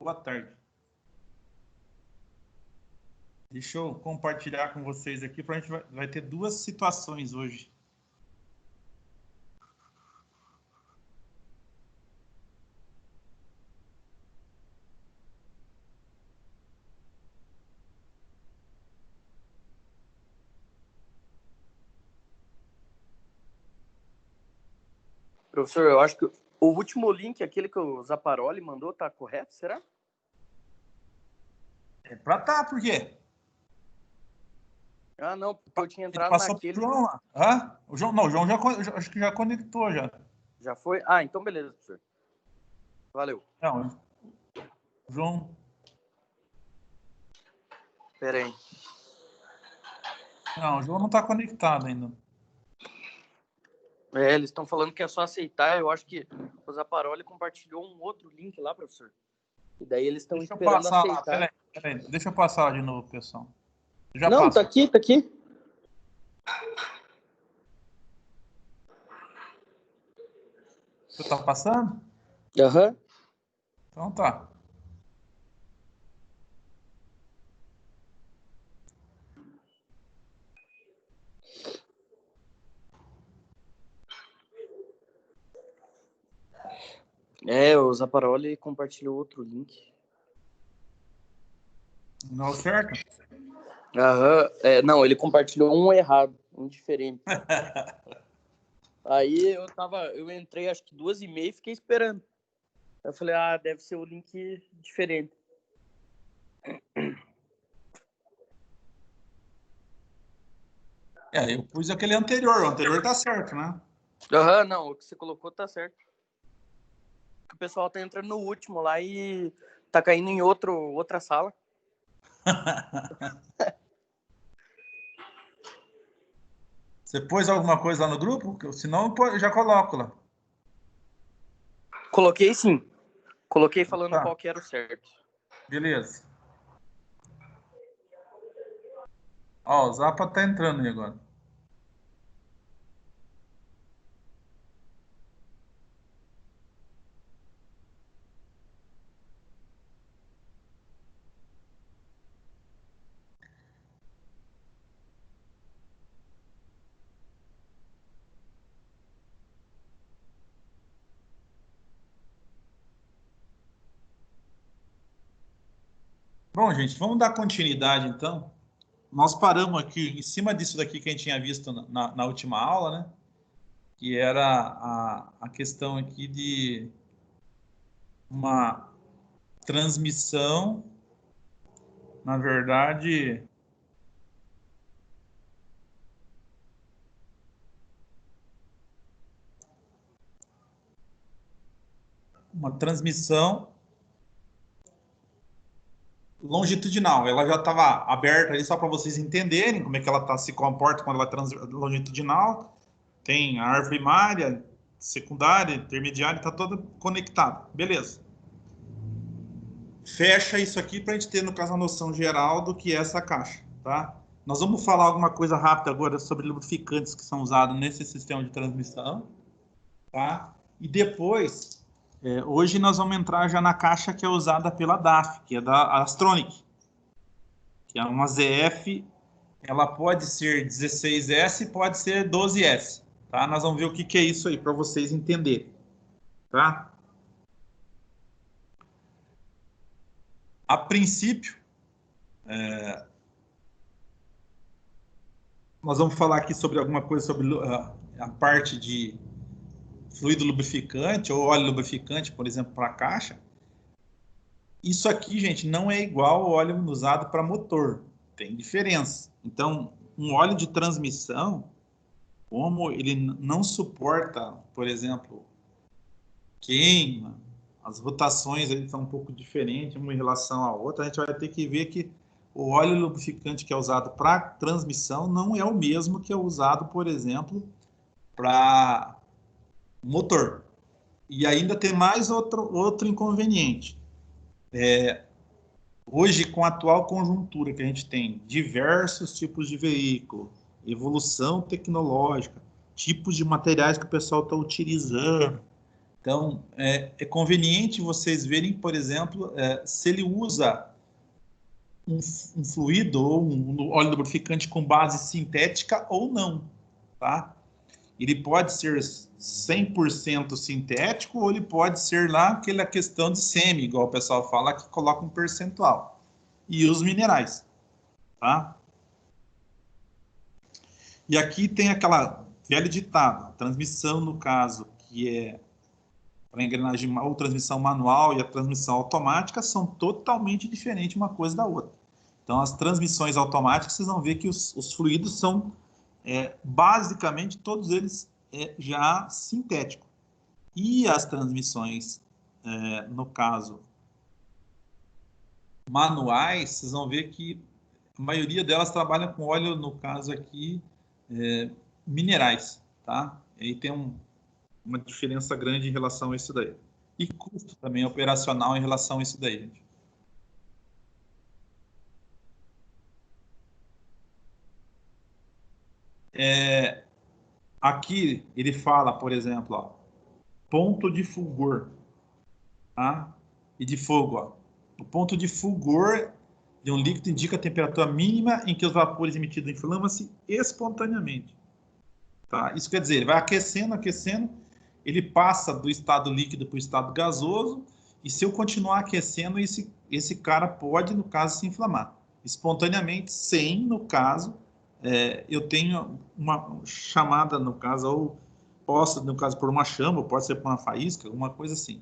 Boa tarde. Deixa eu compartilhar com vocês aqui, para a gente vai ter duas situações hoje. Professor, eu acho que o último link, aquele que o Zaparoli mandou, tá correto, será? É para tá, por quê? Ah, não, porque eu tinha entrado passou naquele... Pro João lá. Hã? O João, não, o João acho que já conectou já. Já foi? Ah, então beleza, professor. Valeu. Não, o João... Pera aí. Não, o João não está conectado ainda. Eles estão falando que é só aceitar. Eu acho que o Zaparoli compartilhou um outro link lá, professor. E daí eles estão esperando aceitar. Lá, peraí, deixa eu passar lá de novo, pessoal. Já não, passo. Tá aqui. Você tá passando? Aham. Então tá. O Zaparoli compartilhou outro link. Não é certo? Aham. Não, ele compartilhou um errado, um diferente. Aí eu entrei acho que 2h30 e fiquei esperando. Eu falei, deve ser o link diferente. Eu pus aquele anterior. O anterior tá certo, né? Aham, não, o que você colocou tá certo. O pessoal tá entrando no último lá e tá caindo em outra sala. Você pôs alguma coisa lá no grupo? Senão eu já coloco lá. Coloquei sim. Coloquei falando qual que era o certo. Beleza. Ó, o Zapa tá entrando aí agora. Bom, gente, vamos dar continuidade, então. Nós paramos aqui em cima disso daqui que a gente tinha visto na última aula, né? Que era a questão aqui de uma transmissão, na verdade, uma transmissão longitudinal. Ela já estava aberta ali só para vocês entenderem como é que ela se comporta quando ela é longitudinal. Tem a árvore primária, secundária, intermediária, está toda conectada. Beleza. Fecha isso aqui para a gente ter, no caso, a noção geral do que é essa caixa, tá? Nós vamos falar alguma coisa rápida agora sobre lubrificantes que são usados nesse sistema de transmissão, tá? E depois, hoje nós vamos entrar já na caixa que é usada pela DAF, que é da Astronic, que é uma ZF, ela pode ser 16S, pode ser 12S, tá? Nós vamos ver o que é isso aí para vocês entenderem, tá? A princípio, nós vamos falar aqui sobre alguma coisa sobre a parte de fluido lubrificante ou óleo lubrificante, por exemplo, para a caixa. Isso aqui, gente, não é igual ao óleo usado para motor. Tem diferença. Então, um óleo de transmissão, como ele não suporta, por exemplo, queima, as rotações aí são um pouco diferentes uma em relação à outra, a gente vai ter que ver que o óleo lubrificante que é usado para transmissão não é o mesmo que é usado, por exemplo, para motor. E ainda tem mais outro inconveniente. Hoje, com a atual conjuntura que a gente tem, diversos tipos de veículo, evolução tecnológica, tipos de materiais que o pessoal está utilizando, Então, é conveniente vocês verem, por exemplo, se ele usa um fluido ou um óleo lubrificante com base sintética ou não, tá? Ele pode ser 100% sintético ou ele pode ser lá aquela questão de semi, igual o pessoal fala, que coloca um percentual. E os minerais, tá? E aqui tem aquela velha ditada, transmissão no caso, que é para engrenagem ou transmissão manual e a transmissão automática são totalmente diferentes uma coisa da outra. Então, as transmissões automáticas, vocês vão ver que os fluidos são, basicamente, todos eles já sintéticos. E as transmissões, no caso, manuais, vocês vão ver que a maioria delas trabalha com óleo, no caso aqui, minerais, tá? E aí tem uma diferença grande em relação a isso daí. E custo também operacional em relação a isso daí, gente. Aqui ele fala, por exemplo, ó, ponto de fulgor, tá? E de fogo, ó. O ponto de fulgor de um líquido indica a temperatura mínima em que os vapores emitidos inflamam-se espontaneamente, tá? Isso quer dizer, ele vai aquecendo, aquecendo, ele passa do estado líquido para o estado gasoso, e se eu continuar aquecendo, esse cara pode, no caso, se inflamar espontaneamente, sem, no caso, eu tenho uma chamada, no caso, ou posso, no caso, por uma chama, ou pode ser por uma faísca, uma coisa assim.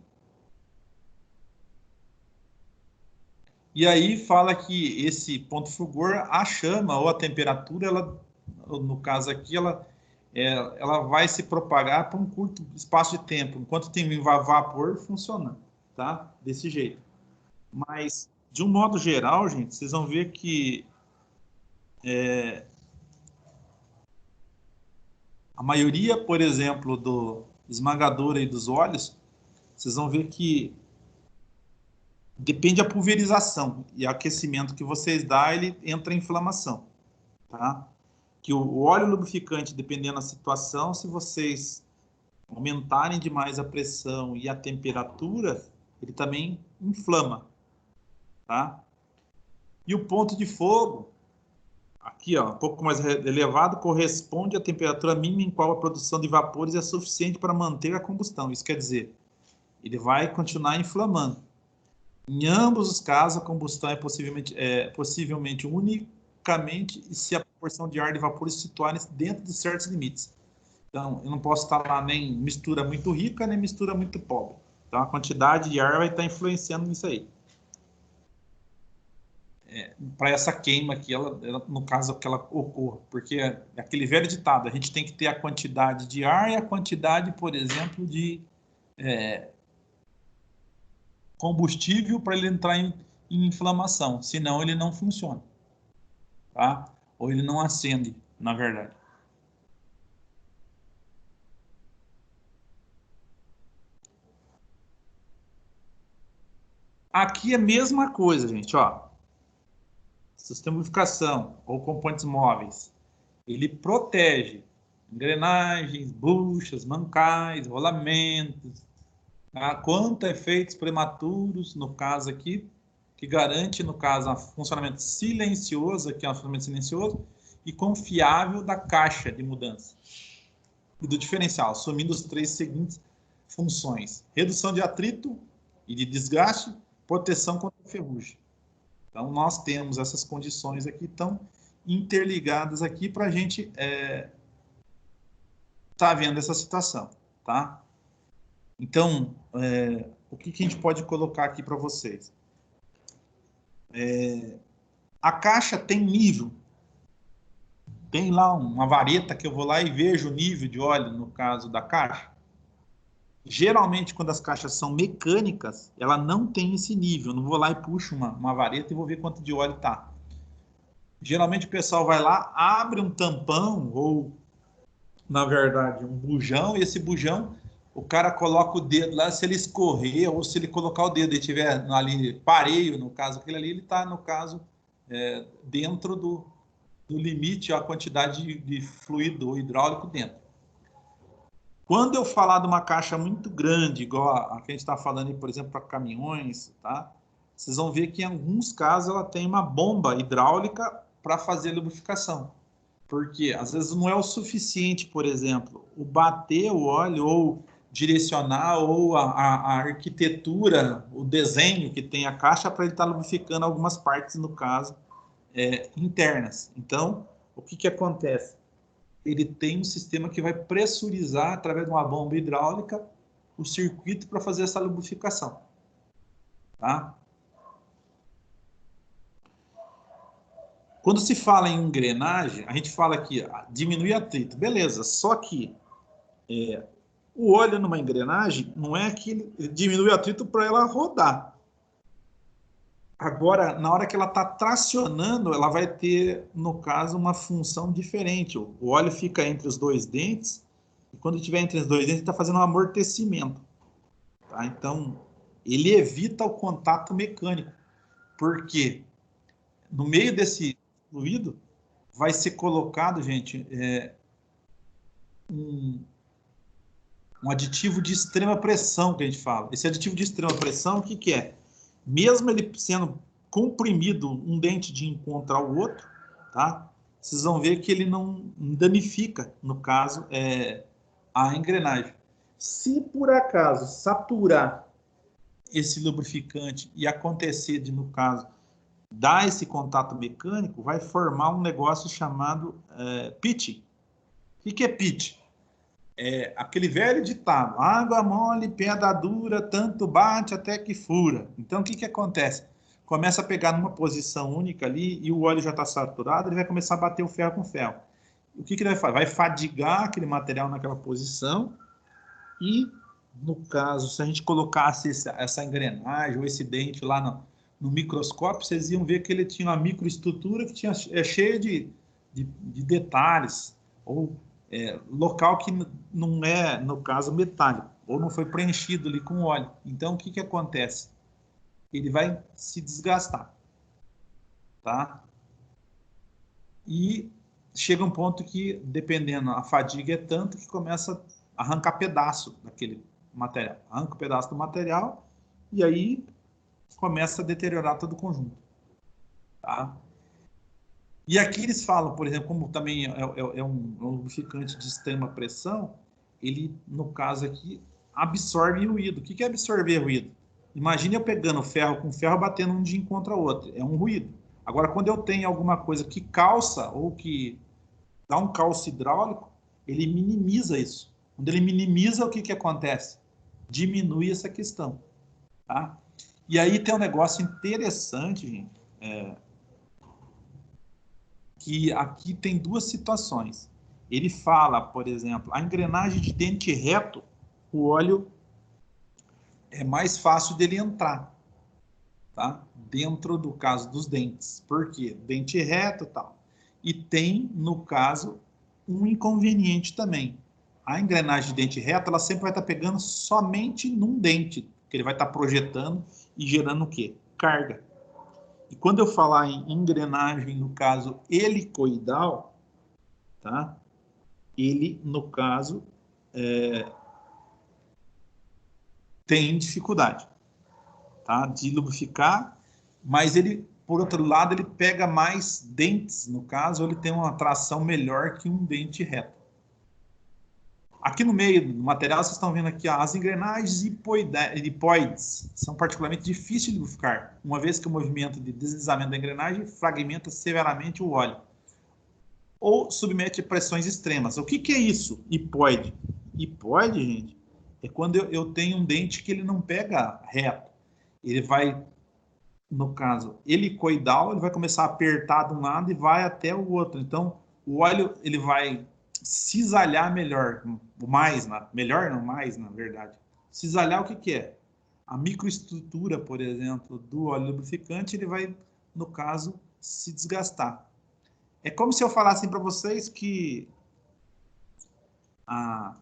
E aí fala que esse ponto fulgor, a chama ou a temperatura, ela, no caso aqui, ela vai se propagar por um curto espaço de tempo, enquanto tem vapor funcionando, tá? Desse jeito. Mas, de um modo geral, gente, vocês vão ver que a maioria, por exemplo, do esmagador e dos óleos, vocês vão ver que depende da pulverização e aquecimento que vocês dão, ele entra em inflamação, tá? Que o óleo lubrificante, dependendo da situação, se vocês aumentarem demais a pressão e a temperatura, ele também inflama, tá? E o ponto de fogo, aqui, ó, um pouco mais elevado, corresponde à temperatura mínima em qual a produção de vapores é suficiente para manter a combustão. Isso quer dizer, ele vai continuar inflamando. Em ambos os casos, a combustão é possivelmente unicamente se a proporção de ar e vapores se situarem dentro de certos limites. Então, eu não posso estar lá nem mistura muito rica, nem mistura muito pobre. Então, a quantidade de ar vai estar influenciando nisso aí. Para essa queima aqui, no caso, que ela ocorra. Porque é aquele velho ditado, a gente tem que ter a quantidade de ar e a quantidade, por exemplo, de combustível para ele entrar em inflamação. Senão, ele não funciona. Tá? Ou ele não acende, na verdade. Aqui é a mesma coisa, gente, ó. Sistema de lubrificação ou componentes móveis. Ele protege engrenagens, buchas, mancais, rolamentos, tá? Quanto a efeitos prematuros, no caso aqui, que garante, no caso, um funcionamento silencioso, aqui é um funcionamento silencioso, e confiável da caixa de mudança e do diferencial, assumindo as três seguintes funções: redução de atrito e de desgaste, proteção contra ferrugem. Então, nós temos essas condições aqui tão interligadas aqui para a gente tá vendo essa situação, tá? Então, o que a gente pode colocar aqui para vocês? A caixa tem nível. Tem lá uma vareta que eu vou lá e vejo o nível de óleo, no caso da caixa. Geralmente, quando as caixas são mecânicas, ela não tem esse nível. Eu não vou lá e puxo uma vareta e vou ver quanto de óleo está. Geralmente, o pessoal vai lá, abre um tampão ou, na verdade, um bujão, e esse bujão, o cara coloca o dedo lá, se ele escorrer ou se ele colocar o dedo e tiver ali pareio, no caso, aquele ali, ele está, no caso, dentro do limite, a quantidade de fluido hidráulico dentro. Quando eu falar de uma caixa muito grande, igual a que a gente está falando, aí, por exemplo, para caminhões, tá? Vocês vão ver que em alguns casos ela tem uma bomba hidráulica para fazer lubrificação. Porque às vezes não é o suficiente, por exemplo, o bater o óleo ou direcionar ou a arquitetura, o desenho que tem a caixa para ele estar lubrificando algumas partes, no caso, internas. Então, o que acontece? Ele tem um sistema que vai pressurizar, através de uma bomba hidráulica, o circuito para fazer essa lubrificação. Tá? Quando se fala em engrenagem, a gente fala aqui, diminuir atrito. Beleza, só que o óleo numa engrenagem não é que ele diminui o atrito para ela rodar. Agora, na hora que ela está tracionando, ela vai ter, no caso, uma função diferente. O óleo fica entre os dois dentes, e quando estiver entre os dois dentes, ele está fazendo um amortecimento. Tá? Então, ele evita o contato mecânico, porque no meio desse fluido vai ser colocado, gente, um aditivo de extrema pressão, que a gente fala. Esse aditivo de extrema pressão, o que é? Mesmo ele sendo comprimido um dente de encontro ao outro, tá? Vocês vão ver que ele não danifica, no caso, a engrenagem. Se por acaso saturar esse lubrificante e acontecer de, no caso, dar esse contato mecânico, vai formar um negócio chamado pitch. O que é pitch? É aquele velho ditado, água mole, pedra dura, tanto bate até que fura. Então, o que acontece? Começa a pegar numa posição única ali e o óleo já está saturado, ele vai começar a bater o ferro com ferro. O que ele vai fazer? Vai fadigar aquele material naquela posição e, no caso, se a gente colocasse essa engrenagem ou esse dente lá no microscópio, vocês iam ver que ele tinha uma microestrutura que é cheia de detalhes, ou local que não é, no caso, metálico, ou não foi preenchido ali com óleo. Então, o que acontece? Ele vai se desgastar, tá? E chega um ponto que, dependendo, a fadiga é tanto que começa a arrancar pedaço daquele material. Arranca o pedaço do material e aí começa a deteriorar todo o conjunto, tá? E aqui eles falam, por exemplo, como também é um lubrificante de extrema pressão, ele, no caso aqui, absorve ruído. O que é absorver ruído? Imagine eu pegando ferro com ferro, batendo um de encontro ao outro. É um ruído. Agora, quando eu tenho alguma coisa que calça ou que dá um calço hidráulico, ele minimiza isso. Quando ele minimiza, o que acontece? Diminui essa questão. Tá? E aí tem um negócio interessante, gente, que aqui tem duas situações. Ele fala, por exemplo, a engrenagem de dente reto, o óleo é mais fácil dele entrar, tá? Dentro do caso dos dentes. Por quê? Dente reto e tal. E tem, no caso, um inconveniente também. A engrenagem de dente reto, ela sempre vai estar pegando somente num dente, que ele vai estar projetando e gerando o quê? Carga. E quando eu falar em engrenagem, no caso helicoidal, tá? Ele, no caso, tem dificuldade, tá? De lubrificar, mas ele, por outro lado, ele pega mais dentes, no caso, ele tem uma tração melhor que um dente reto. Aqui no meio do material, vocês estão vendo aqui, ó, as engrenagens hipoides são particularmente difíceis de lubrificar, uma vez que o movimento de deslizamento da engrenagem fragmenta severamente o óleo, ou submete a pressões extremas. O que é isso, hipoide? Hipoide, gente, é quando eu tenho um dente que ele não pega reto. Ele vai, no caso, helicoidal, ele vai começar a apertar de um lado e vai até o outro. Então, o óleo ele vai cisalhar melhor, mais, melhor não mais, na verdade. Cisalhar o que é? A microestrutura, por exemplo, do óleo lubrificante, ele vai, no caso, se desgastar. É como se eu falasse para vocês que a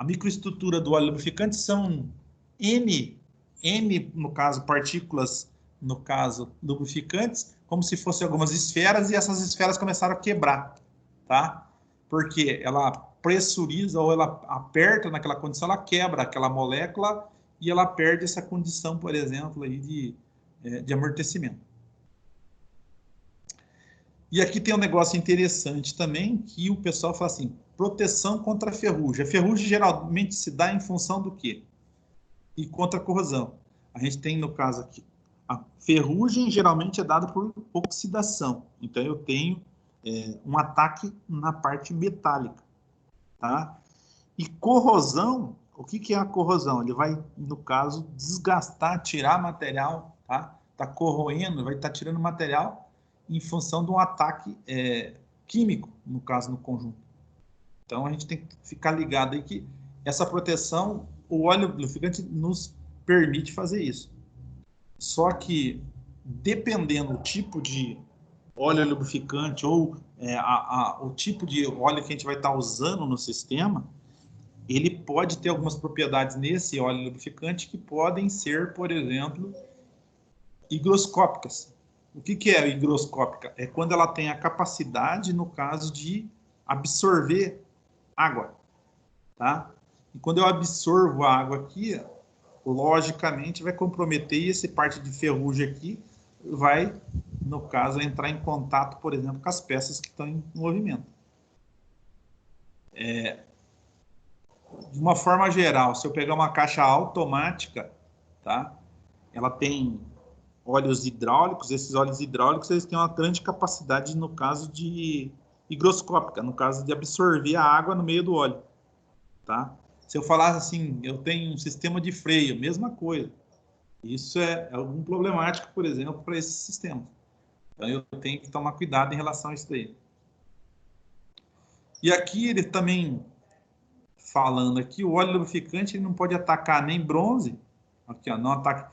microestrutura do óleo lubrificante são N, no caso, partículas, no caso, lubrificantes, como se fossem algumas esferas, e essas esferas começaram a quebrar, tá? Porque ela pressuriza ou ela aperta naquela condição, ela quebra aquela molécula e ela perde essa condição, por exemplo, aí de amortecimento. E aqui tem um negócio interessante também, que o pessoal fala assim, proteção contra a ferrugem. A ferrugem geralmente se dá em função do quê? E contra a corrosão. A gente tem, no caso aqui, a ferrugem geralmente é dada por oxidação. Então, eu tenho um ataque na parte metálica. Tá? E corrosão, o que é a corrosão? Ele vai, no caso, desgastar, tirar material, tá? Tá corroendo, vai estar tirando material em função de um ataque químico, no caso, no conjunto. Então, a gente tem que ficar ligado aí que essa proteção, o óleo lubrificante nos permite fazer isso. Só que, dependendo do tipo de óleo lubrificante ou o tipo de óleo que a gente vai estar usando no sistema, ele pode ter algumas propriedades nesse óleo lubrificante que podem ser, por exemplo, higroscópicas. O que é higroscópica? É quando ela tem a capacidade, no caso, de absorver água. Tá? E quando eu absorvo a água aqui, logicamente vai comprometer e essa parte de ferrugem aqui vai, no caso, entrar em contato, por exemplo, com as peças que estão em movimento. De uma forma geral, se eu pegar uma caixa automática, tá? Ela tem óleos hidráulicos, esses óleos hidráulicos eles têm uma grande capacidade, no caso de higroscópica, no caso de absorver a água no meio do óleo. Tá? Se eu falasse assim, eu tenho um sistema de freio, mesma coisa. Isso é algum problemático, por exemplo, para esse sistema. Então, eu tenho que tomar cuidado em relação a isso daí. E aqui ele também, falando aqui, o óleo lubrificante ele não pode atacar nem bronze. Aqui, ó, não ataca.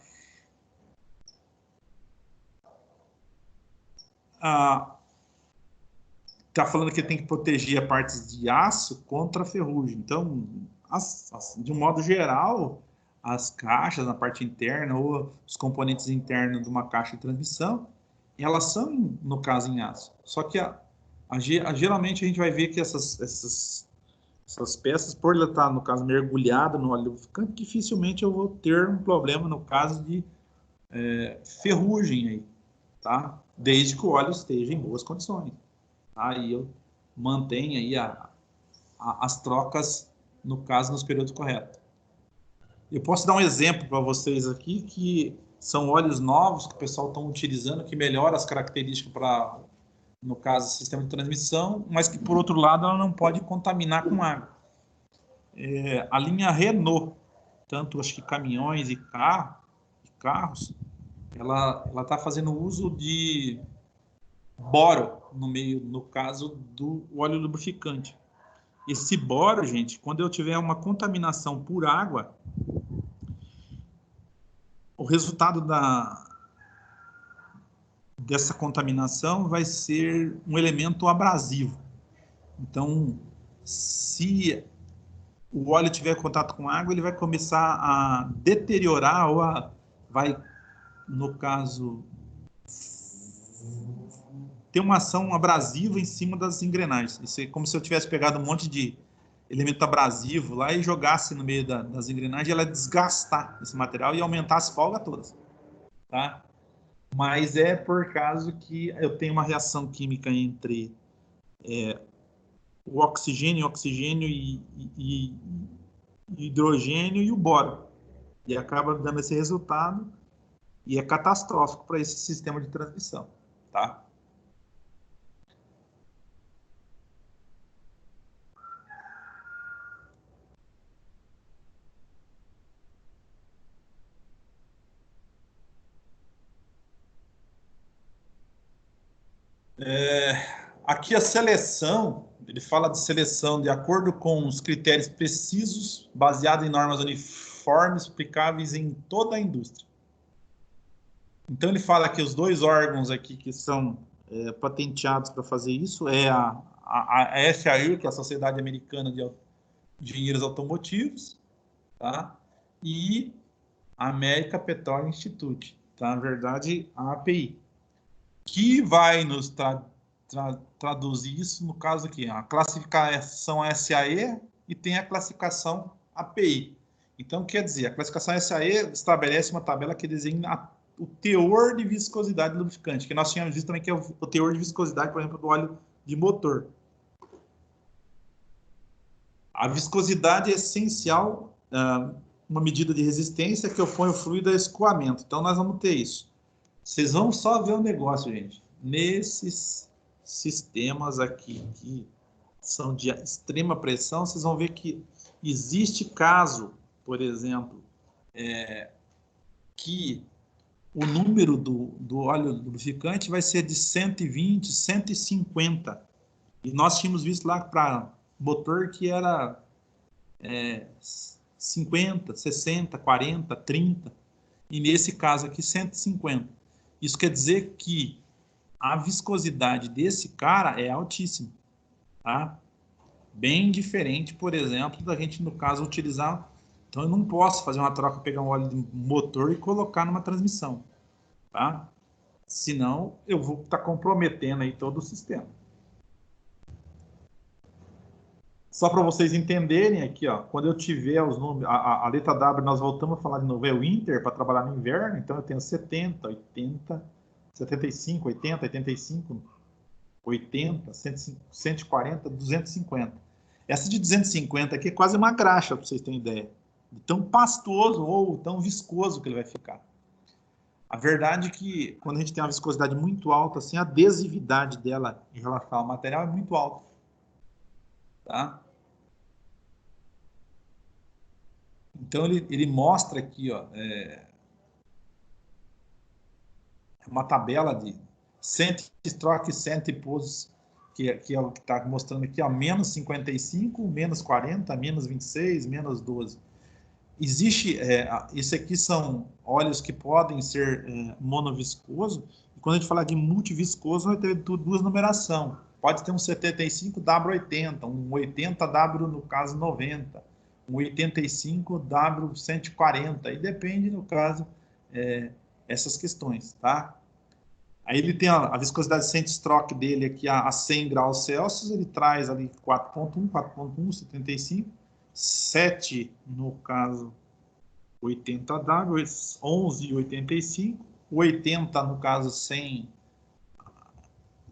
Tá falando que tem que proteger a partes de aço contra a ferrugem. Então, de um modo geral, as caixas na parte interna ou os componentes internos de uma caixa de transmissão, elas são, no caso, em aço. Só que geralmente a gente vai ver que essas peças, por ela estar, no caso, mergulhada no óleo lubrificante, dificilmente eu vou ter um problema no caso de ferrugem aí, tá? Desde que o óleo esteja em boas condições. Aí eu mantenho aí as trocas, no caso, nos períodos corretos. Eu posso dar um exemplo para vocês aqui, que são óleos novos que o pessoal está utilizando, que melhora as características para, no caso, sistema de transmissão, mas que, por outro lado, ela não pode contaminar com água. A linha Renault, tanto acho que caminhões e carros, ela está fazendo uso de boro no meio, no caso do óleo lubrificante. Esse boro, gente, quando eu tiver uma contaminação por água, o resultado dessa contaminação vai ser um elemento abrasivo. Então, se o óleo tiver contato com água, ele vai começar a deteriorar ou vai, no caso, ter uma ação abrasiva em cima das engrenagens. Isso é como se eu tivesse pegado um monte de elemento abrasivo lá e jogasse no meio das engrenagens e ela desgastar esse material e aumentar as folgas todas. Tá? Mas é por causa que eu tenho uma reação química entre o oxigênio e hidrogênio e o boro. E acaba dando esse resultado e é catastrófico para esse sistema de transmissão. Tá? Aqui a seleção, ele fala de seleção de acordo com os critérios precisos, baseado em normas uniformes, aplicáveis em toda a indústria. Então ele fala que os dois órgãos aqui que são patenteados para fazer isso é a FAI, que é a Sociedade Americana de Engenheiros Automotivos, tá? E a American Petroleum Institute, tá? Na verdade, a API, que vai nos traduzir isso no caso aqui, a classificação SAE e tem a classificação API. Então, quer dizer, a classificação SAE estabelece uma tabela que desenha o teor de viscosidade do lubrificante, que nós tínhamos visto também que é o teor de viscosidade, por exemplo, do óleo de motor. A viscosidade é essencial, uma medida de resistência que opõe o fluido a escoamento. Então, nós vamos ter isso. Vocês vão só ver o negócio, gente. Nesses sistemas aqui, que são de extrema pressão, vocês vão ver que existe caso, por exemplo, que o número do óleo lubrificante vai ser de 120, 150. E nós tínhamos visto lá para motor que era 50, 60, 40, 30. E nesse caso aqui, 150. Isso quer dizer que a viscosidade desse cara é altíssima, tá? Bem diferente, por exemplo, da gente, no caso, utilizar... Então, eu não posso fazer uma troca, pegar um óleo de motor e colocar numa transmissão, tá? Senão, eu vou estar comprometendo aí todo o sistema. Só para vocês entenderem aqui, ó, quando eu tiver os números, a letra W, nós voltamos a falar de novo, é o Inter para trabalhar no inverno, então eu tenho 70, 80, 75, 80, 85, 80, 140, 250. Essa de 250 aqui é quase uma graxa, para vocês terem ideia. De tão pastoso ou tão viscoso que ele vai ficar. A verdade é que quando a gente tem uma viscosidade muito alta, assim, a adesividade dela em relação ao material é muito alta. Tá? Então, ele mostra aqui, ó, uma tabela de stroke, poses, que é o que está mostrando aqui, ó, menos 55, menos 40, menos 26, menos 12. Existe, isso aqui são óleos que podem ser monoviscoso, e quando a gente falar de multiviscoso, vai ter duas numerações. Pode ter um 75W80, um 80W, no caso, 90, um 85W140, e depende, no caso, essas questões, tá? Aí ele tem a viscosidade stroke dele aqui a 100 graus Celsius, ele traz ali 4.1, 4.1, 75, 7, no caso, 80W, 11,85, 80, no caso, sem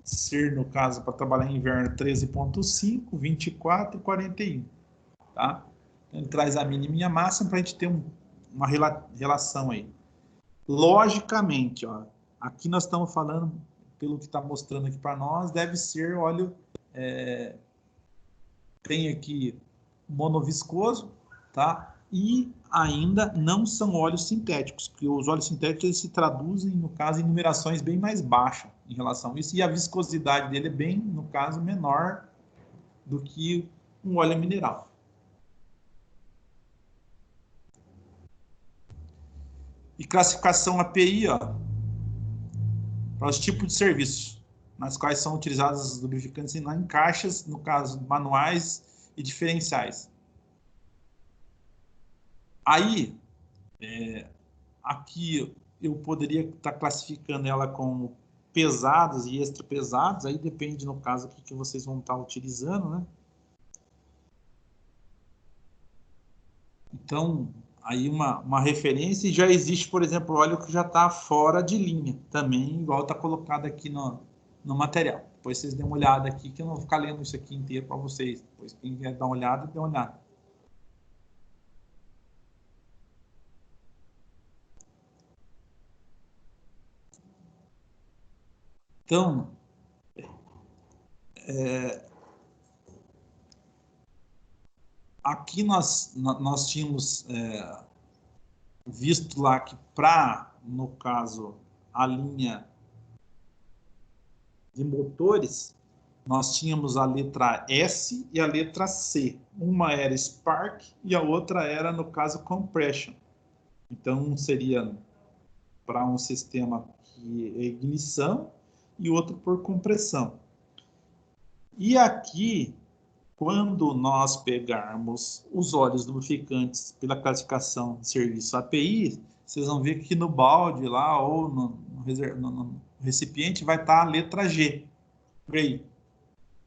ser, no caso, para trabalhar em inverno, 13,5, 24 e 41, tá? Então, ele traz a mínima e a máxima para a gente ter uma relação aí. Logicamente, ó, aqui nós estamos falando, pelo que está mostrando aqui para nós, deve ser óleo, tem aqui monoviscoso, tá? E ainda não são óleos sintéticos, porque os óleos sintéticos eles se traduzem, no caso, em numerações bem mais baixas em relação a isso, e a viscosidade dele é bem, no caso, menor do que um óleo mineral. E classificação API, ó, para os tipos de serviços, nas quais são utilizados os lubrificantes em caixas, no caso, manuais e diferenciais. Aí, aqui eu poderia estar classificando ela como pesados e extra pesados, aí depende, no caso, do que vocês vão estar utilizando, né? Então, aí uma referência, e já existe, por exemplo, óleo que já está fora de linha, também, igual está colocado aqui no material. Depois vocês dêem uma olhada aqui, que eu não vou ficar lendo isso aqui inteiro para vocês. Depois, quem quer dar uma olhada, dê uma olhada. Então, aqui nós tínhamos visto lá que para, no caso, a linha de motores, nós tínhamos a letra S e a letra C. Uma era Spark e a outra era, no caso, Compression. Então, seria para um sistema que é ignição e outro por compressão. E aqui, quando nós pegarmos os óleos lubrificantes pela classificação de serviço API, vocês vão ver que no balde lá ou no recipiente vai estar a letra G. freio.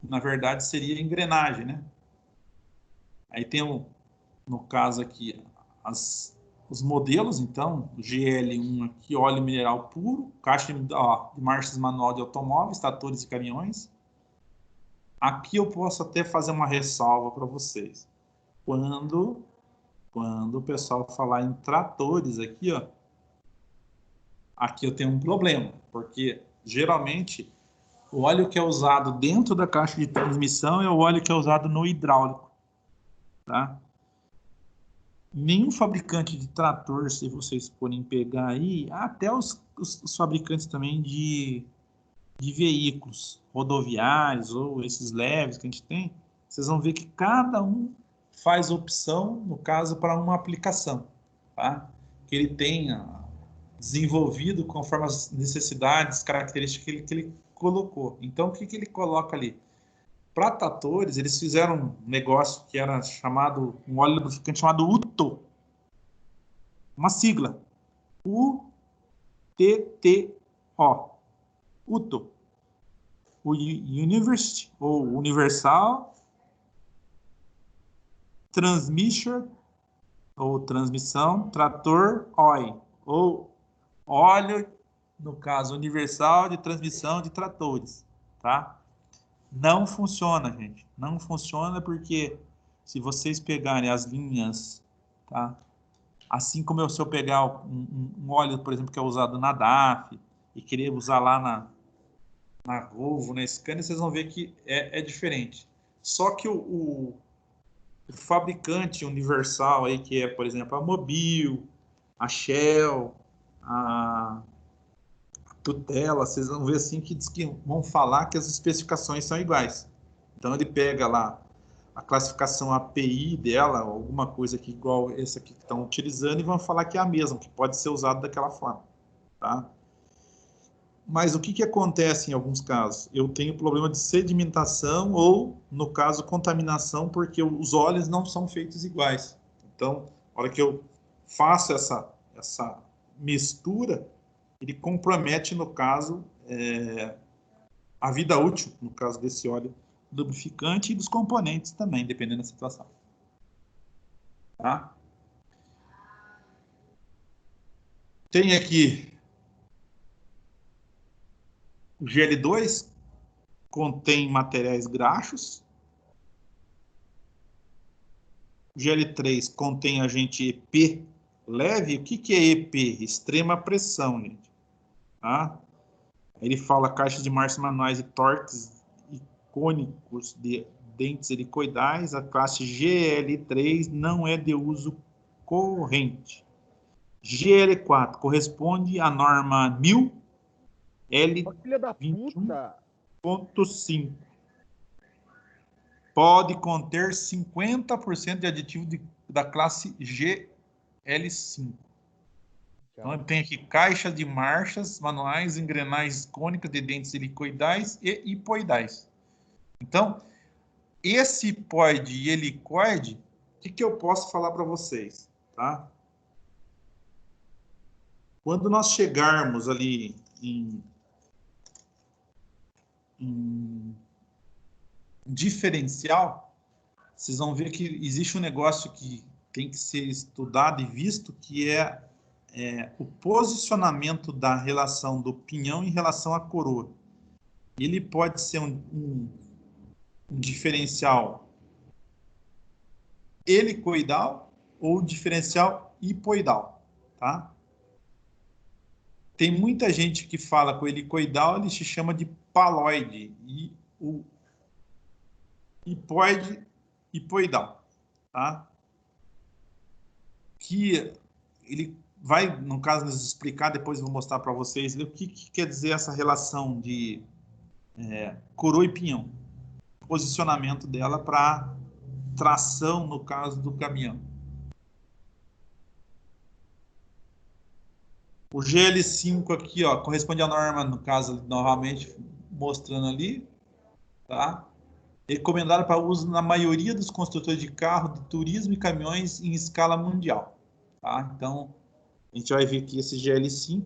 Na verdade, seria engrenagem, né? Aí tem, no caso aqui, os modelos, então, GL1 aqui, óleo mineral puro, caixa de marchas manual de automóveis, tratores e caminhões. Aqui eu posso até fazer uma ressalva para vocês. Quando o pessoal falar em tratores aqui, ó, aqui eu tenho um problema, porque geralmente o óleo que é usado dentro da caixa de transmissão é o óleo que é usado no hidráulico, tá? Nenhum fabricante de trator, se vocês forem pegar aí, até os fabricantes também de veículos rodoviários ou esses leves que a gente tem, vocês vão ver que cada um faz opção, no caso, para uma aplicação, tá? Que ele tenha desenvolvido conforme as necessidades, características que ele colocou. Então, o que ele coloca ali? Para tratores, eles fizeram um negócio que era chamado, um óleo lubrificante chamado UTO, uma sigla, UTTO, UTO, o University, ou Universal Transmission, ou transmissão, trator oil, ou óleo, no caso, universal de transmissão de tratores, tá? Não funciona, gente. Não funciona porque se vocês pegarem as linhas, tá? Assim como se eu pegar um óleo, por exemplo, que é usado na DAF e querer usar lá na Volvo, na Scania, vocês vão ver que é diferente. Só que o fabricante universal aí, que é, por exemplo, a Mobil, a Shell, a Tutela, vocês vão ver assim que diz que vão falar que as especificações são iguais. Então ele pega lá a classificação API dela, alguma coisa que igual essa aqui que estão utilizando, e vão falar que é a mesma, que pode ser usado daquela forma, tá? Mas o que acontece em alguns casos? Eu tenho problema de sedimentação ou, no caso, contaminação, porque os óleos não são feitos iguais. Então, na hora que eu faço essa mistura, ele compromete, no caso, a vida útil, no caso desse óleo lubrificante, e dos componentes também, dependendo da situação. Tá? Tem aqui o GL2, contém materiais graxos. O GL3 contém agente EP leve. O que é EP? Extrema pressão, gente. Tá? Ele fala caixas de marchas manuais e torques icônicos de dentes helicoidais. A classe GL3 não é de uso corrente. GL4 corresponde à norma 1000 L21.5. Pode conter 50% de aditivo da classe GL5. Então, ele tem aqui caixa de marchas manuais, engrenagens cônicas de dentes helicoidais e hipoidais. Então, esse hipoide e helicoide, o que eu posso falar para vocês? Tá? Quando nós chegarmos ali em diferencial, vocês vão ver que existe um negócio que tem que ser estudado e visto, que é o posicionamento da relação do pinhão em relação à coroa. Ele pode ser um diferencial helicoidal ou diferencial hipoidal, tá? Tem muita gente que fala com helicoidal, ele se chama de paloide, e o hipoide, hipoidal, tá? Que ele vai, no caso, nos explicar, depois eu vou mostrar para vocês o que quer dizer essa relação de coroa e pinhão, posicionamento dela para tração, no caso do caminhão. O GL5 aqui, ó, corresponde à norma, no caso, novamente, mostrando ali, tá? Recomendado para uso na maioria dos construtores de carro, de turismo e caminhões em escala mundial, tá? Então, a gente vai ver aqui esse GL5.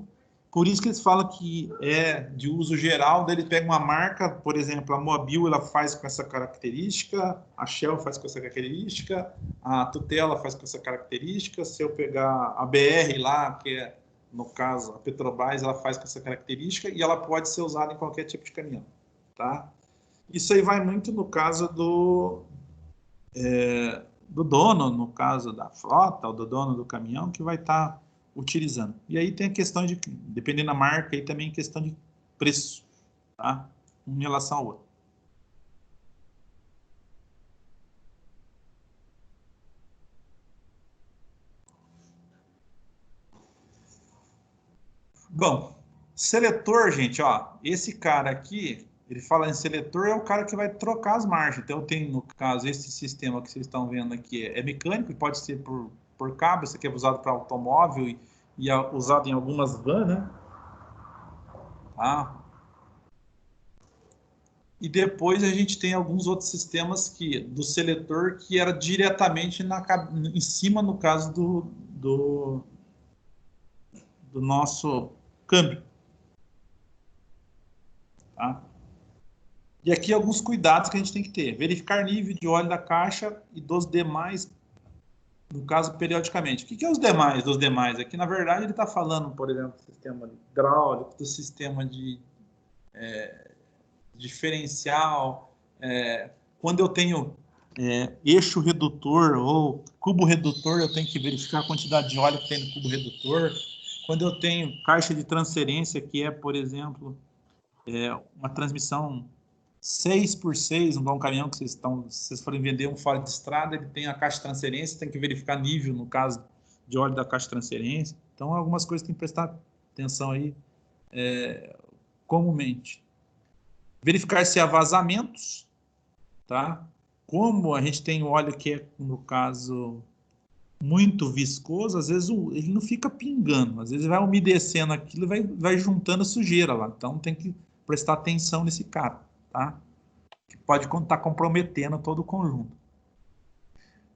Por isso que eles falam que é de uso geral, daí ele pega uma marca, por exemplo, a Mobil ela faz com essa característica, a Shell faz com essa característica, a Tutela faz com essa característica, se eu pegar a BR lá, que é, no caso, a Petrobras, ela faz com essa característica e ela pode ser usada em qualquer tipo de caminhão, tá? Isso aí vai muito no caso do dono, no caso da frota, ou do dono do caminhão, que vai estar utilizando. E aí tem a questão de, dependendo da marca, aí também questão de preço, tá? Em relação ao outro. Bom, seletor, gente, ó, esse cara aqui, ele fala em seletor, é o cara que vai trocar as marchas. Então, eu tenho, no caso, esse sistema que vocês estão vendo aqui é mecânico, pode ser por cabo, esse aqui é usado para automóvel e é usado em algumas vans, né? Tá? E depois a gente tem alguns outros sistemas do seletor que era diretamente em cima, no caso do nosso câmbio. Tá? E aqui alguns cuidados que a gente tem que ter. Verificar nível de óleo da caixa e dos demais, no caso, periodicamente. O que é os demais dos demais? Aqui, na verdade, ele está falando, por exemplo, do sistema hidráulico, do sistema de diferencial. Quando eu tenho eixo redutor ou cubo redutor, eu tenho que verificar a quantidade de óleo que tem no cubo redutor. Quando eu tenho caixa de transferência, que é, por exemplo, uma transmissão 6x6, um bom caminhão que se vocês forem vender um fora de estrada, ele tem a caixa de transferência, tem que verificar nível, no caso, de óleo da caixa de transferência. Então, algumas coisas tem que prestar atenção aí comumente. Verificar se há vazamentos, tá? Como a gente tem óleo que é, no caso, muito viscoso, às vezes ele não fica pingando, às vezes vai umedecendo aquilo e vai juntando sujeira lá. Então tem que prestar atenção nesse cara, tá? Que pode estar comprometendo todo o conjunto.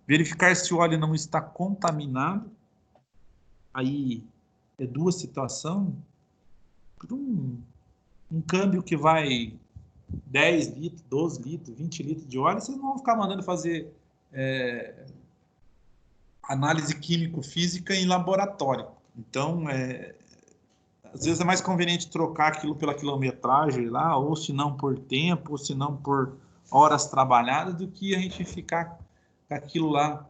Verificar se o óleo não está contaminado. Aí é duas situações. Um câmbio que vai 10 litros, 12 litros, 20 litros de óleo, vocês não vão ficar mandando fazer análise químico-física em laboratório. Então, às vezes é mais conveniente trocar aquilo pela quilometragem lá, ou se não por tempo, ou se não por horas trabalhadas, do que a gente ficar com aquilo lá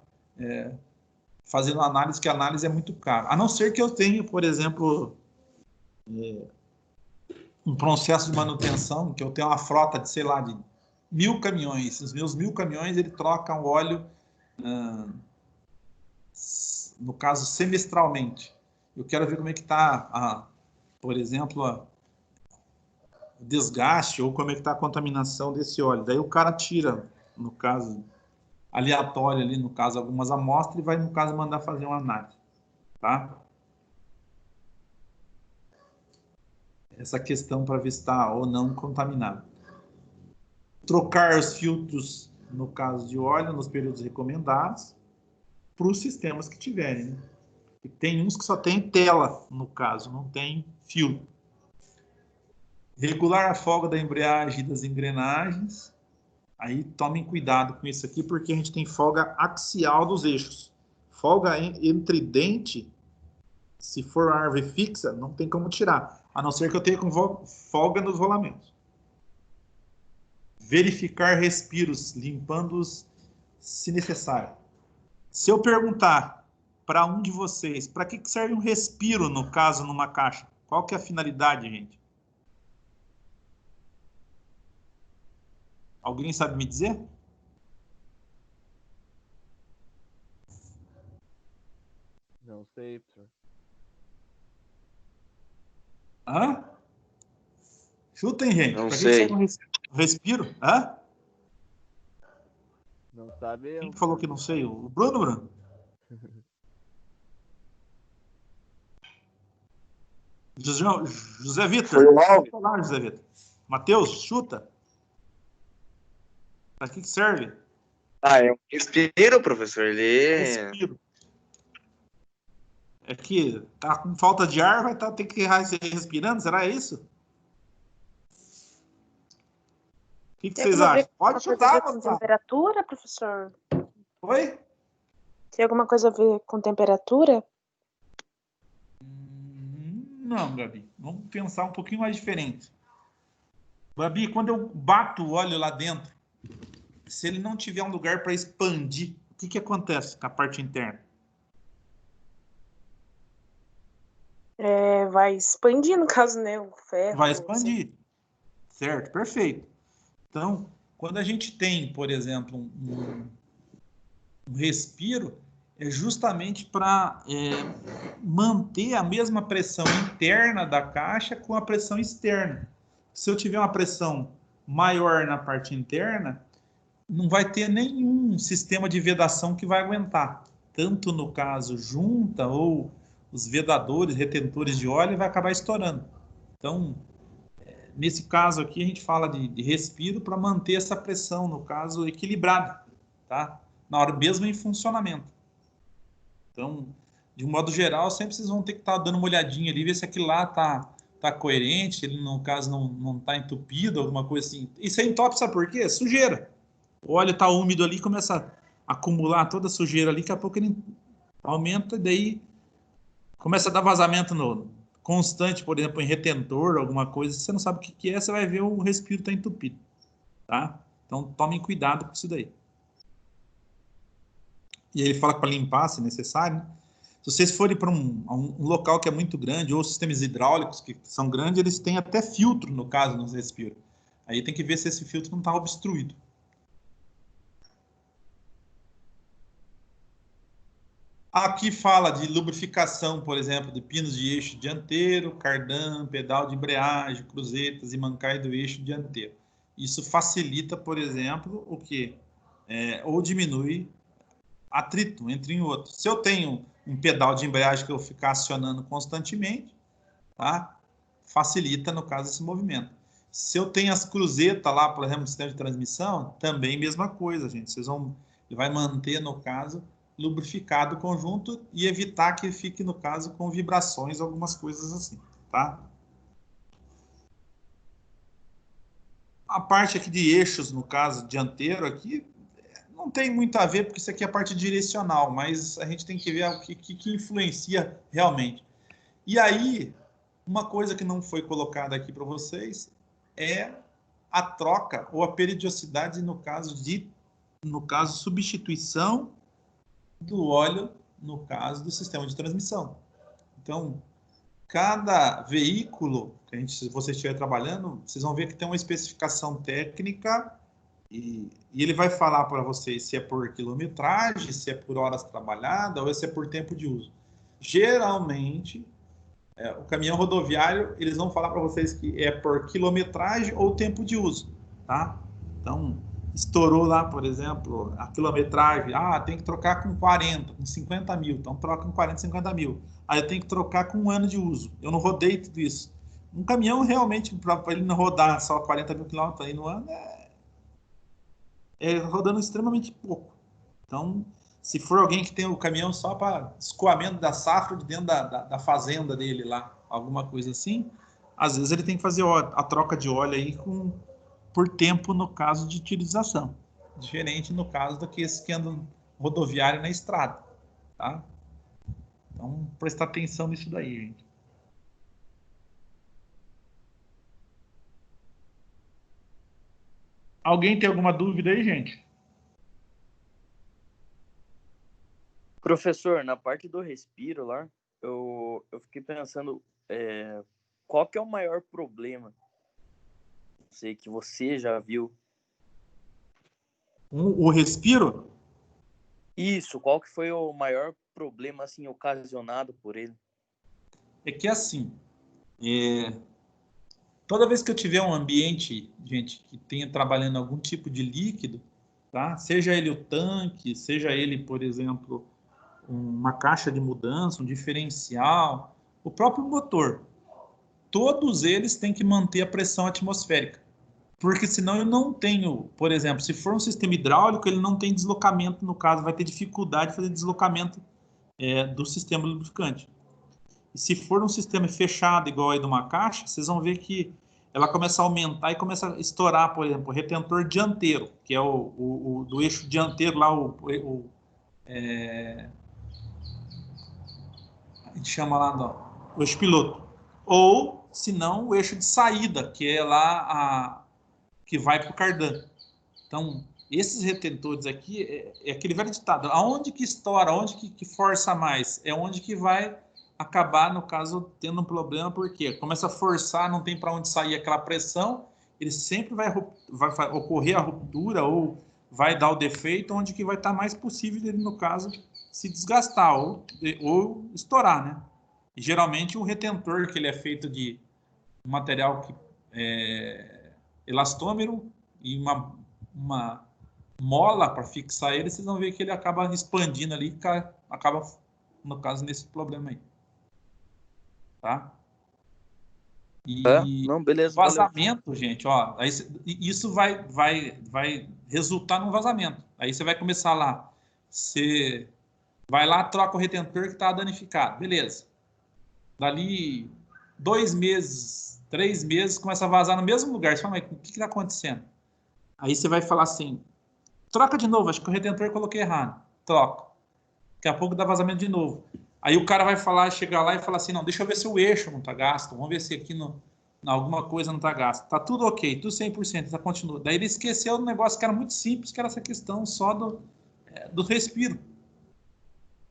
fazendo análise, que a análise é muito cara. A não ser que eu tenha, por exemplo, um processo de manutenção, que eu tenho uma frota de, sei lá, de 1.000 caminhões. Os meus 1.000 caminhões, ele troca o óleo, no caso, semestralmente. Eu quero ver como é que está, por exemplo, o desgaste ou como é que está a contaminação desse óleo. Daí o cara tira, no caso, aleatório ali, no caso, algumas amostras e vai, no caso, mandar fazer uma análise. Tá? Essa questão para ver se está ou não contaminado. Trocar os filtros, no caso de óleo, nos períodos recomendados, para os sistemas que tiverem. Né? E tem uns que só tem tela, no caso, não tem filtro. Regular a folga da embreagem e das engrenagens. Aí tomem cuidado com isso aqui, porque a gente tem folga axial dos eixos. Folga entre dente, se for árvore fixa, não tem como tirar, a não ser que eu tenha com folga nos rolamentos. Verificar respiros, limpando-os se necessário. Se eu perguntar para um de vocês, para que serve um respiro, no caso, numa caixa? Qual que é a finalidade, gente? Alguém sabe me dizer? Não sei, professor. Hã? Chutem, gente. Não Para que sei. serve um respiro? Hã? Não sabe? Quem falou que não sei? O Bruno? José Vitor. Foi o Alves. Olá, José Vitor. Matheus, chuta. Para que serve? Ah, é um respiro, professor. Ele Respiro. É que tá com falta de ar, vai ter que ir respirando, será isso? O que vocês acham? Pode chutar, com temperatura, professor? Oi? Tem alguma coisa a ver com temperatura? Não, Gabi. Vamos pensar um pouquinho mais diferente. Gabi, quando eu bato o óleo lá dentro, se ele não tiver um lugar para expandir, o que acontece com a parte interna? Vai expandir, no caso, né? O ferro. Vai expandir. Certo, perfeito. Então, quando a gente tem, por exemplo, um respiro, é justamente para manter a mesma pressão interna da caixa com a pressão externa. Se eu tiver uma pressão maior na parte interna, não vai ter nenhum sistema de vedação que vai aguentar. Tanto no caso junta ou os vedadores, retentores de óleo, vai acabar estourando. Então, nesse caso aqui, a gente fala de respiro para manter essa pressão, no caso, equilibrada, tá? Na hora mesmo em funcionamento. Então, de um modo geral, sempre vocês vão ter que estar dando uma olhadinha ali, ver se aquilo lá tá coerente, ele, no caso, não está entupido, alguma coisa assim. Isso aí entope, sabe por quê? Sujeira. O óleo está úmido ali, começa a acumular toda a sujeira ali, daqui a pouco ele aumenta, e daí começa a dar vazamento constante, por exemplo, em retentor, alguma coisa, você não sabe o que é, você vai ver o respiro está entupido, tá? Então, tomem cuidado com isso daí. E aí ele fala para limpar, se necessário, né? Se vocês forem para um local que é muito grande, ou sistemas hidráulicos que são grandes, eles têm até filtro, no caso, nos respiros. Aí tem que ver se esse filtro não está obstruído. Aqui fala de lubrificação, por exemplo, de pinos de eixo dianteiro, cardan, pedal de embreagem, cruzetas e mancai do eixo dianteiro. Isso facilita, por exemplo, o quê? Ou diminui atrito entre outros. Se eu tenho um pedal de embreagem que eu ficar acionando constantemente, tá? Facilita, no caso, esse movimento. Se eu tenho as cruzetas lá, por exemplo, no sistema de transmissão, também mesma coisa, gente. Ele vai manter, no caso, lubrificado o conjunto e evitar que fique, no caso, com vibrações, algumas coisas assim, tá? A parte aqui de eixos, no caso, dianteiro aqui, não tem muito a ver, porque isso aqui é a parte direcional, mas a gente tem que ver o que influencia realmente. E aí, uma coisa que não foi colocada aqui para vocês é a troca ou a periodicidade no caso substituição do óleo, no caso do sistema de transmissão. Então, cada veículo que se você estiver trabalhando, vocês vão ver que tem uma especificação técnica e ele vai falar para vocês se é por quilometragem, se é por horas trabalhadas ou se é por tempo de uso. Geralmente, o caminhão rodoviário, eles vão falar para vocês que é por quilometragem ou tempo de uso, tá? Então, estourou lá, por exemplo, a quilometragem, tem que trocar com 40, com 50 mil, então troca com 40, 50 mil. Aí eu tenho que trocar com 1 ano de uso. Eu não rodei tudo isso. Um caminhão, realmente, para ele não rodar só 40 mil quilômetros aí no ano, rodando extremamente pouco. Então, se for alguém que tem o caminhão só para escoamento da safra de dentro da fazenda dele lá, alguma coisa assim, às vezes ele tem que fazer a troca de óleo aí por tempo no caso de utilização. Diferente no caso daqueles que andam rodoviário na estrada, tá? Então, prestar atenção nisso daí, gente. Alguém tem alguma dúvida aí, gente? Professor, na parte do respiro lá, eu fiquei pensando, qual que é o maior problema? Sei que você já viu. O respiro? Isso, qual que foi o maior problema, assim, ocasionado por ele? É que assim, toda vez que eu tiver um ambiente, gente, que tenha trabalhando algum tipo de líquido, tá? Seja ele o tanque, seja ele, por exemplo, uma caixa de mudança, um diferencial, o próprio motor, todos eles têm que manter a pressão atmosférica. Porque senão eu não tenho, por exemplo, se for um sistema hidráulico, ele não tem deslocamento, no caso, vai ter dificuldade de fazer deslocamento do sistema lubrificante. E se for um sistema fechado, igual aí de uma caixa, vocês vão ver que ela começa a aumentar e começa a estourar, por exemplo, o retentor dianteiro, que é o do eixo dianteiro lá, a gente chama lá o eixo piloto. Ou, se não, o eixo de saída, que é lá que vai para o cardan. Então, esses retentores aqui, é aquele velho ditado, aonde que estoura, aonde que força mais, é onde que vai acabar, no caso, tendo um problema, porque começa a forçar, não tem para onde sair aquela pressão, ele sempre vai ocorrer a ruptura ou vai dar o defeito, onde que vai estar mais possível dele, no caso, se desgastar ou estourar, né? E, geralmente, o retentor, que ele é feito de um material que elastômero e uma mola para fixar ele, vocês vão ver que ele acaba expandindo ali, acaba, no caso, nesse problema aí. Tá? E não, beleza, vazamento, valeu. gente, ó, aí isso vai resultar num vazamento. Aí você vai começar lá, você vai lá, troca o retentor que está danificado, beleza. Dali 2 meses, 3 meses, começa a vazar no mesmo lugar. Você fala, mas o que está acontecendo? Aí você vai falar assim, troca de novo, acho que o retentor eu coloquei errado. Troca. Daqui a pouco dá vazamento de novo. Aí o cara vai chegar lá e falar assim, não, deixa eu ver se o eixo não está gasto, vamos ver se aqui alguma coisa não está gasta. Tá tudo ok, tudo 100%, tá continua. Daí ele esqueceu um negócio que era muito simples, que era essa questão só do respiro.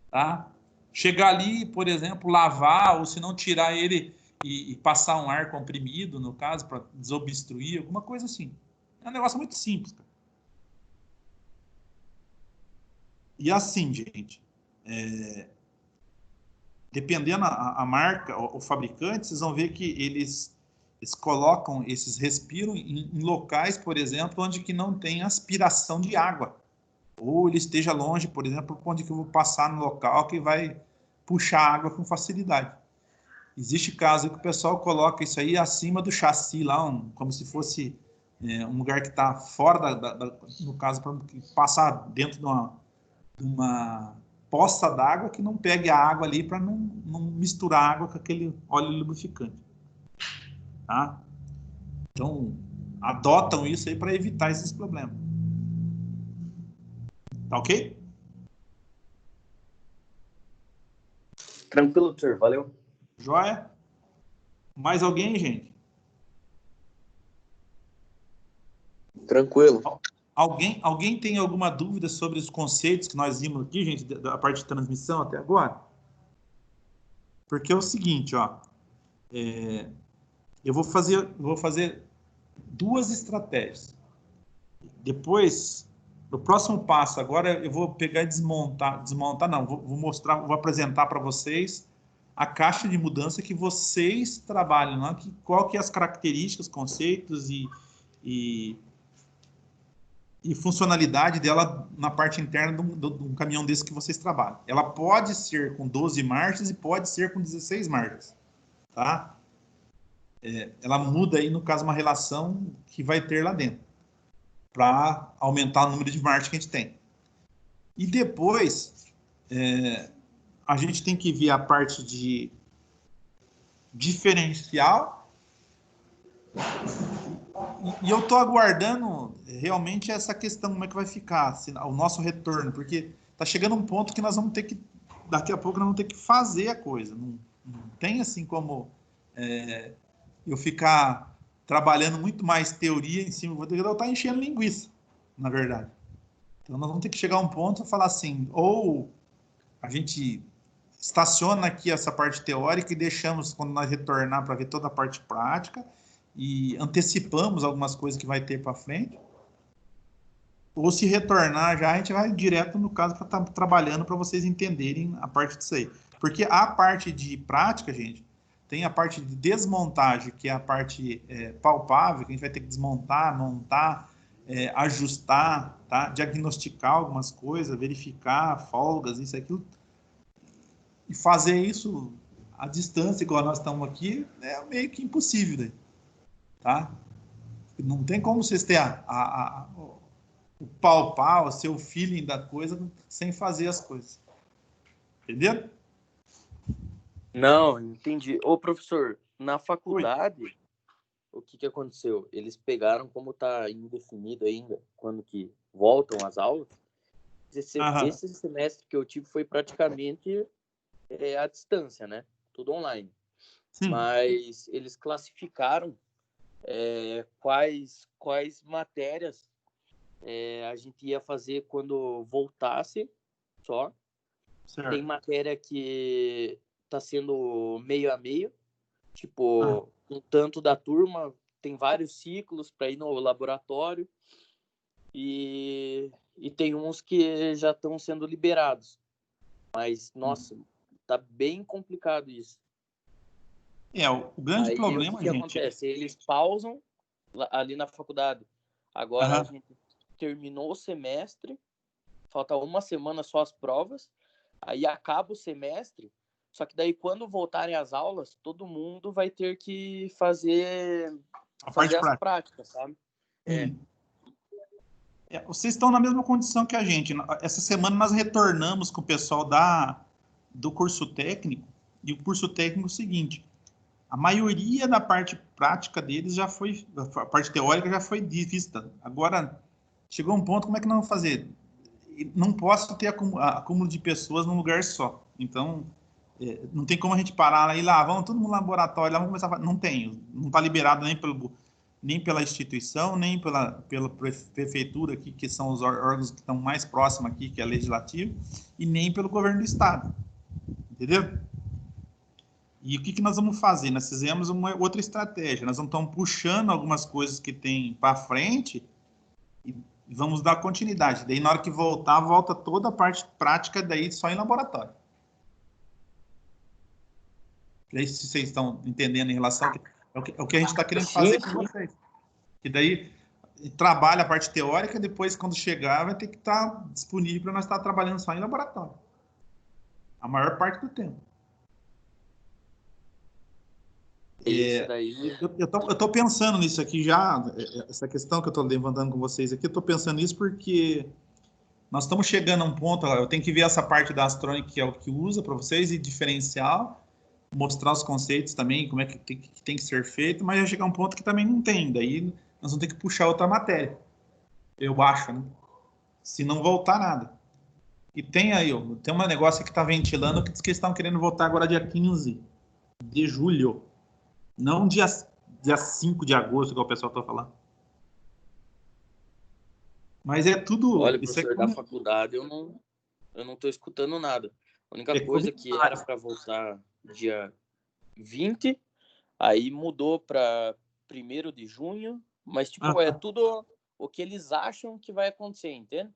Tá? Chegar ali, por exemplo, lavar, ou se não tirar ele e passar um ar comprimido, no caso, para desobstruir, alguma coisa assim. É um negócio muito simples, cara. E assim, gente, dependendo a marca, o fabricante, vocês vão ver que eles colocam esses respiros em locais, por exemplo, onde que não tem aspiração de água. Ou ele esteja longe, por exemplo, onde que eu vou passar no local que vai puxar água com facilidade. Existe caso que o pessoal coloca isso aí acima do chassi lá, como se fosse um lugar que está fora no caso, para passar dentro de uma poça d'água que não pegue a água ali para não misturar água com aquele óleo lubrificante. Tá? Então, adotam isso aí para evitar esses problemas. Tá ok? Tranquilo, senhor. Valeu. Joia? Mais alguém, gente? Tranquilo. Alguém tem alguma dúvida sobre os conceitos que nós vimos aqui, gente, da parte de transmissão até agora? Porque é o seguinte, ó, eu vou fazer 2 estratégias. Depois, no próximo passo, agora eu vou pegar e desmontar não, vou apresentar para vocês a caixa de mudança que vocês trabalham, né? Qual que é as características, conceitos e funcionalidade dela na parte interna de um caminhão desse que vocês trabalham. Ela pode ser com 12 marchas e pode ser com 16 marchas, tá? Ela muda aí, no caso, uma relação que vai ter lá dentro, para aumentar o número de marchas que a gente tem. E depois, a gente tem que ver a parte de diferencial. E eu estou aguardando realmente essa questão, como é que vai ficar o nosso retorno, porque está chegando um ponto que nós vamos ter que, daqui a pouco, nós vamos ter que fazer a coisa. Não tem assim como eu ficar trabalhando muito mais teoria em cima, vou ter que estar enchendo linguiça, na verdade. Então nós vamos ter que chegar a um ponto e falar assim, ou a gente estaciona aqui essa parte teórica e deixamos, quando nós retornar, para ver toda a parte prática, e antecipamos algumas coisas que vai ter para frente, ou se retornar já, a gente vai direto, no caso, para estar trabalhando, para vocês entenderem a parte disso aí. Porque a parte de prática, gente, tem a parte de desmontagem, que é a parte palpável, que a gente vai ter que desmontar, montar, ajustar, tá? Diagnosticar algumas coisas, verificar folgas, isso e aquilo, e fazer isso à distância, igual nós estamos aqui, é meio que impossível, daí. Tá? Não tem como vocês terem o palpar, o seu feeling da coisa sem fazer as coisas. Entendeu? Não, entendi. Ô, professor, na faculdade, o que aconteceu? Eles pegaram, como tá indefinido ainda, quando que voltam as aulas. Esse semestre que eu tive foi praticamente à distância, né? Tudo online. Sim. Mas eles classificaram quais matérias a gente ia fazer quando voltasse só. Certo. Tem matéria que está sendo meio a meio, tipo, um tanto da turma, tem vários ciclos para ir no laboratório e tem uns que já estão sendo liberados. Mas, nossa, tá bem complicado isso. O grande Aí, problema, o que gente... acontece? Eles pausam ali na faculdade. Agora a gente terminou o semestre, falta uma semana só as provas, aí acaba o semestre, só que daí quando voltarem as aulas, todo mundo vai ter que fazer as práticas, sabe? Vocês estão na mesma condição que a gente. Essa semana nós retornamos com o pessoal do curso técnico, e o curso técnico é o seguinte: a maioria da parte prática deles já foi, a parte teórica já foi vista. Agora, chegou um ponto, como é que nós vamos fazer? Não posso ter acúmulo de pessoas num lugar só. Então, não tem como a gente parar e lá, vamos todo mundo no laboratório, lá vamos começar a fazer. Não tem, não está liberado nem pela instituição, nem pela prefeitura aqui, que são os órgãos que estão mais próximos aqui, que é legislativo, e nem pelo governo do estado. Entendeu? E o que nós vamos fazer? Nós fizemos uma outra estratégia. Nós estamos puxando algumas coisas que tem para frente e vamos dar continuidade. Daí, na hora que volta toda a parte prática, daí só em laboratório. Daí, se vocês estão entendendo em relação ao que a gente está querendo fazer com vocês. E daí, trabalha a parte teórica, depois, quando chegar, vai ter que estar disponível para nós estar trabalhando só em laboratório. A maior parte do tempo. Eu tô pensando nisso aqui já, essa questão que eu estou levantando com vocês aqui, eu estou pensando nisso porque nós estamos chegando a um ponto, eu tenho que ver essa parte da Astronic, que é o que usa para vocês, e diferencial, mostrar os conceitos também, como é que tem que ser feito, mas vai chegar um ponto que também não tem, daí nós vamos ter que puxar outra matéria, eu acho, né? Se não voltar nada. E tem um negócio que está ventilando, que diz que eles estão querendo voltar agora dia 15 de julho. Não dia 5 de agosto, igual o pessoal está falando. Mas é tudo... Olha, professor, da faculdade, eu não estou escutando nada. A única coisa que era para voltar dia 20, aí mudou para 1º de junho, mas, tipo, é tudo o que eles acham que vai acontecer, entende?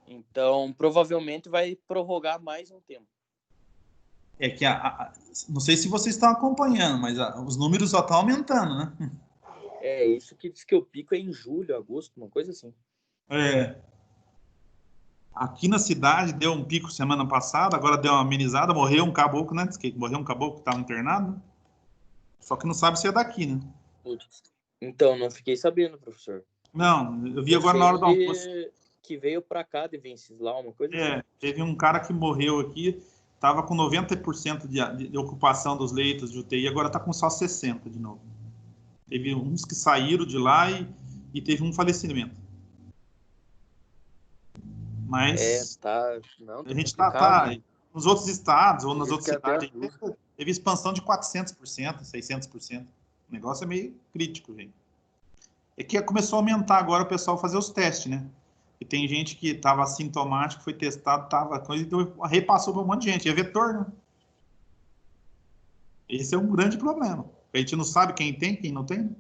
Então, provavelmente vai prorrogar mais um tempo. É que não sei se vocês estão acompanhando, mas os números só estão aumentando, né? Isso que diz que o pico é em julho, agosto, uma coisa assim. Aqui na cidade deu um pico semana passada, agora deu uma amenizada, morreu um caboclo, né? Diz que morreu um caboclo que estava internado, né? Só que não sabe se é daqui, né? Então, não fiquei sabendo, professor. Não, eu vi agora na hora do almoço. Que veio para cá de Venceslau, uma coisa assim. Teve um cara que morreu aqui, estava com 90% de ocupação dos leitos de UTI, agora está com só 60% de novo. Teve uns que saíram de lá e teve um falecimento. Mas a gente está nos outros estados ou nas outras cidades, teve expansão de 400%, 600%. O negócio é meio crítico, gente. É que começou a aumentar agora o pessoal fazer os testes, né? E tem gente que estava assintomático, foi testado, repassou para um monte de gente. É vetor, né? Esse é um grande problema. A gente não sabe quem tem, quem não tem.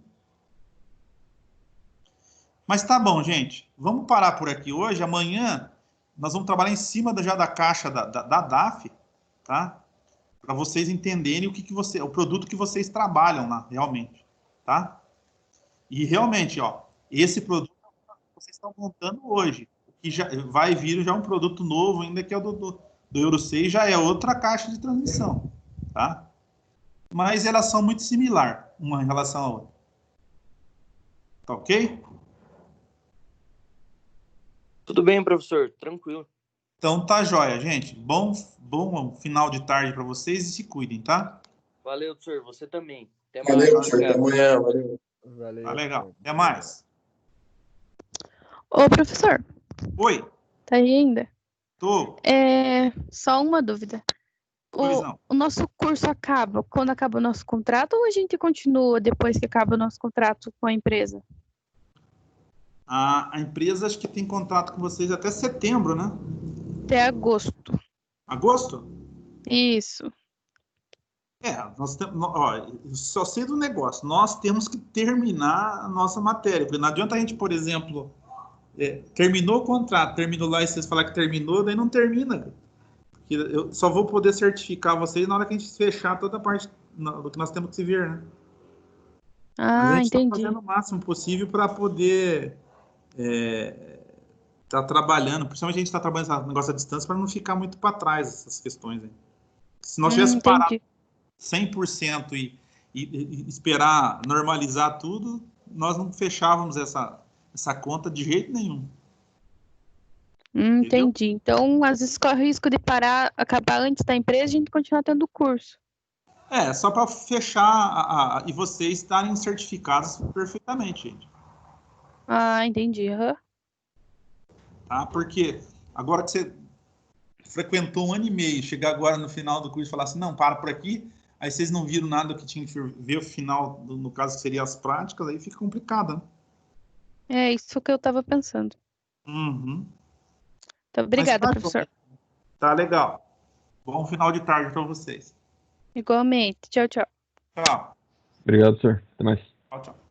Mas tá bom, gente. Vamos parar por aqui hoje. Amanhã nós vamos trabalhar em cima já da caixa da DAF, tá? Para vocês entenderem o produto que vocês trabalham lá, realmente, tá? E realmente, esse produto que vocês estão montando hoje, que já vai vir já um produto novo ainda, que é o do Euro 6, já é outra caixa de transmissão, tá? Mas elas são muito similares uma em relação à outra. Tá ok? Tudo bem, professor, tranquilo. Então tá joia, gente. Bom final de tarde para vocês e se cuidem, tá? Valeu, professor. Você também. Até mais. Valeu, professor. Até Obrigado. amanhã. Valeu. Valeu. Tá legal. professor. Até mais. Ô, professor, Oi, tá aí ainda? tô. Só uma dúvida. Pois não. O nosso curso acaba quando acaba o nosso contrato ou a gente continua depois que acaba o nosso contrato com a empresa? A empresa acho que tem contrato com vocês até setembro, né? Até agosto. Agosto? Isso. Nós temos, ó, só sei do negócio. Nós temos que terminar a nossa matéria. Porque não adianta a gente, por exemplo, terminou o contrato, terminou lá e vocês falar que terminou, daí não termina. Porque eu só vou poder certificar vocês na hora que a gente fechar toda a parte do que nós temos que se ver, né? Mas a gente está Entendi. fazendo o máximo possível para poder tá trabalhando, principalmente a gente está trabalhando esse negócio à distância para não ficar muito para trás essas questões. Hein? Se nós tivéssemos parado Entendi. 100% e esperar normalizar tudo, nós não fechávamos essa conta de jeito nenhum. Entendi. Então, às vezes corre o risco de acabar antes da empresa e a gente continuar tendo o curso. Só para fechar e vocês estarem certificados perfeitamente, gente. Entendi. Aham. Tá? Porque agora que você frequentou 1 ano e meio, chegar agora no final do curso e falar assim, não, para por aqui, aí vocês não viram nada que tinha que ver o final, no caso que seria as práticas, aí fica complicado, né? É isso que eu estava pensando. Uhum. Então, obrigada, Mas professor. tá legal. Bom final de tarde para vocês. Igualmente. Tchau, tchau. Tchau. Obrigado, senhor. Até mais. Tchau, tchau.